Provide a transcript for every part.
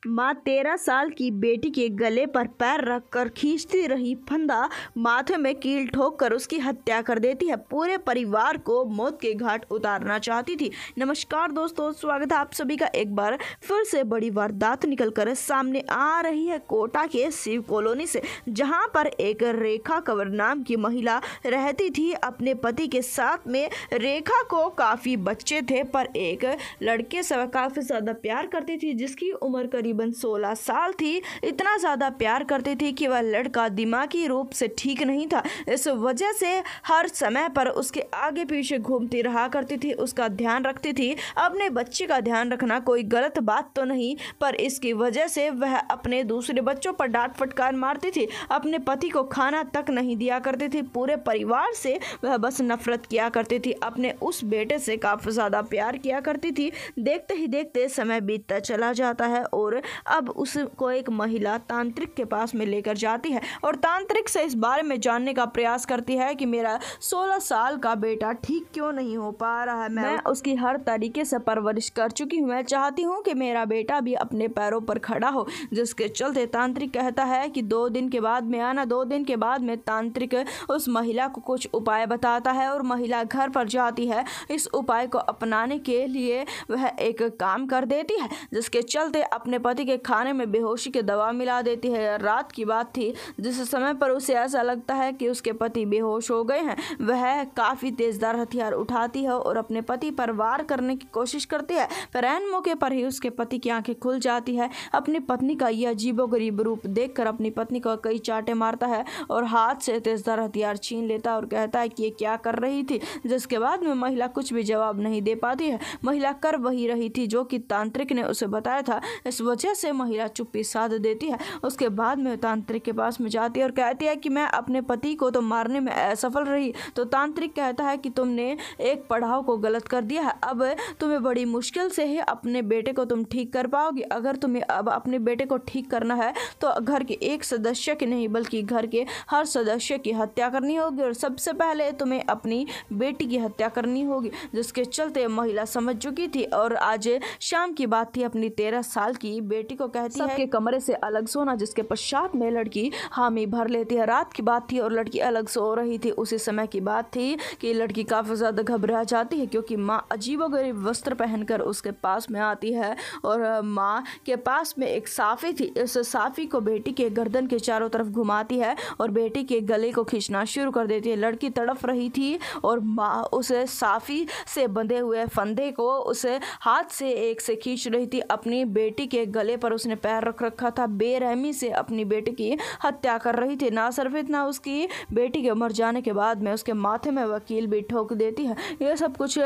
माँ 13 साल की बेटी के गले पर पैर रखकर खींचती रही फंदा, माथे में कील ठोक कर उसकी हत्या कर देती है। पूरे परिवार को मौत के घाट उतारना चाहती थी। नमस्कार दोस्तों, स्वागत है आप सभी का एक बार फिर से बड़ी वारदात निकलकर सामने आ रही है कोटा के शिव कॉलोनी से, जहां पर एक रेखा कंवर नाम की महिला रहती थी अपने पति के साथ में। रेखा को काफ़ी बच्चे थे, पर एक लड़के से काफ़ी ज़्यादा प्यार करती थी, जिसकी उम्र करीबन 16 साल थी। इतना ज़्यादा प्यार करती थी कि वह लड़का दिमागी रूप से ठीक नहीं था। इस वजह से हर समय पर उसके आगे पीछे घूमती रहा करती थी, उसका ध्यान रखती थी। अपने बच्चे का ध्यान रखना कोई गलत बात तो नहीं, पर इसकी वजह से वह अपने दूसरे बच्चों पर डांट फटकार मारती थी। अपने पति को खाना तक नहीं दिया करती थी। पूरे परिवार से वह बस नफरत किया करती थी। अपने उस बेटे से काफ़ी ज़्यादा प्यार किया करती थी। देखते ही देखते समय बीतता चला जाता है और अब उसको एक महिला तांत्रिक के पास में लेकर जाती है और तांत्रिक से इस बारे में जानने का प्रयास करती है कि मेरा 16 साल का बेटा ठीक क्यों नहीं हो पा रहा है। मैं उसकी हर तरीके से परवरिश कर चुकी हूँ। मैं चाहती हूँ कि मेरा बेटा भी अपने पैरों पर खड़ा हो। जिसके चलते तांत्रिक कहता है कि 2 दिन के बाद में आना। 2 दिन के बाद में तांत्रिक उस महिला को कुछ उपाय बताता है और महिला घर पर जाती है। इस उपाय को अपनाने के लिए वह एक काम कर देती है, जिसके चलते अपने पति के खाने में बेहोशी की दवा मिला देती है। रात की बात थी, जिस समय पर उसे ऐसा लगता है कि उसके पति बेहोश हो गए हैं। वह काफ़ी तेजदार हथियार उठाती है और अपने पति पर वार करने की कोशिश करती है, पर ऐन मौके पर ही उसके पति की आंखें खुल जाती है। अपनी पत्नी का यह अजीबोगरीब रूप देखकर अपनी पत्नी को कई चांटे मारता है और हाथ से तेजदार हथियार छीन लेता है और कहता है कि ये क्या कर रही थी। जिसके बाद में महिला कुछ भी जवाब नहीं दे पाती है। महिला कर वही रही थी जो कि तांत्रिक ने उसे बताया था। इस वजह से महिला चुप्पी साध देती है। उसके बाद में तांत्रिक के पास में जाती है और कहती है कि मैं अपने पति को तो मारने में असफल रही। तो तांत्रिक कहता है कि तुमने एक पड़ाव को गलत कर दिया है। अब तुम्हें बड़ी मुश्किल से ही अपने बेटे को तुम ठीक कर पाओगी। अगर तुम्हें अब अपने बेटे को ठीक करना है तो घर के एक सदस्य की नहीं बल्कि घर के हर सदस्य की हत्या करनी होगी और सबसे पहले तुम्हें अपनी बेटी की हत्या करनी होगी। जिसके चलते महिला समझ चुकी थी और आज शाम की बात थी। अपनी 13 साल की बेटी को कहती है कि कमरे से अलग सोना, जिसके पश्चात में लड़की हामी भर लेती है। रात की बात थी और लड़की अलग सो रही थी। उसी समय की बात थी कि लड़की काफ़ी ज़्यादा घबरा जाती है, क्योंकि माँ अजीबोगरीब वस्त्र पहनकर उसके पास में आती है और माँ के पास में एक साफ़ी थी। इस साफ़ी को बेटी के गर्दन के चारों तरफ घुमाती है और बेटी के गले को खींचना शुरू कर देती है। लड़की तड़फ रही थी और माँ उसे साफ़ी से बंधे हुए फंदे को उसे हाथ से एक से खींच रही थी। अपनी बेटी के गले पर उसने पैर रख रखा था। बेरहमी से अपनी बेटी की हत्या कर रही थी। ना सिर्फ इतना, उसकी बेटी के मर जाने के बाद में उसके माथे में वकील भी ठोक देती है। यह सब कुछ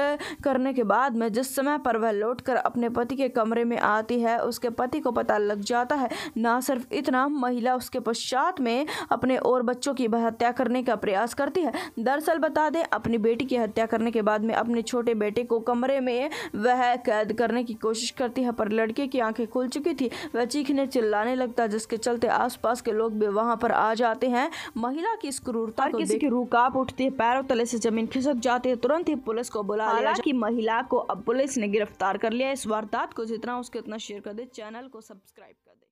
करने के बाद में जिस समय पर वह लौटकर अपने पति के कमरे में आती है, उसके पति को पता लग जाता है। ना सिर्फ इतना, महिला उसके पश्चात में अपने और बच्चों की हत्या करने का प्रयास करती है। दरअसल बता दें, अपनी बेटी की हत्या करने के बाद में अपने छोटे बेटे को कमरे में वह कैद करने की कोशिश करती है, पर लड़के की आंखें खुल चुकी थी। वह चीखने चिल्लाने लगता, जिसके चलते आसपास के लोग भी वहां पर आ जाते हैं। महिला की इस क्रूरता को किसी की रूह कांप उठती है, पैरों तले से जमीन खिसक जाती है। तुरंत ही पुलिस को बुला लिया। हालांकि महिला को अब पुलिस ने गिरफ्तार कर लिया। इस वारदात को जितना उसके उतना शेयर कर दे, चैनल को सब्सक्राइब कर दे।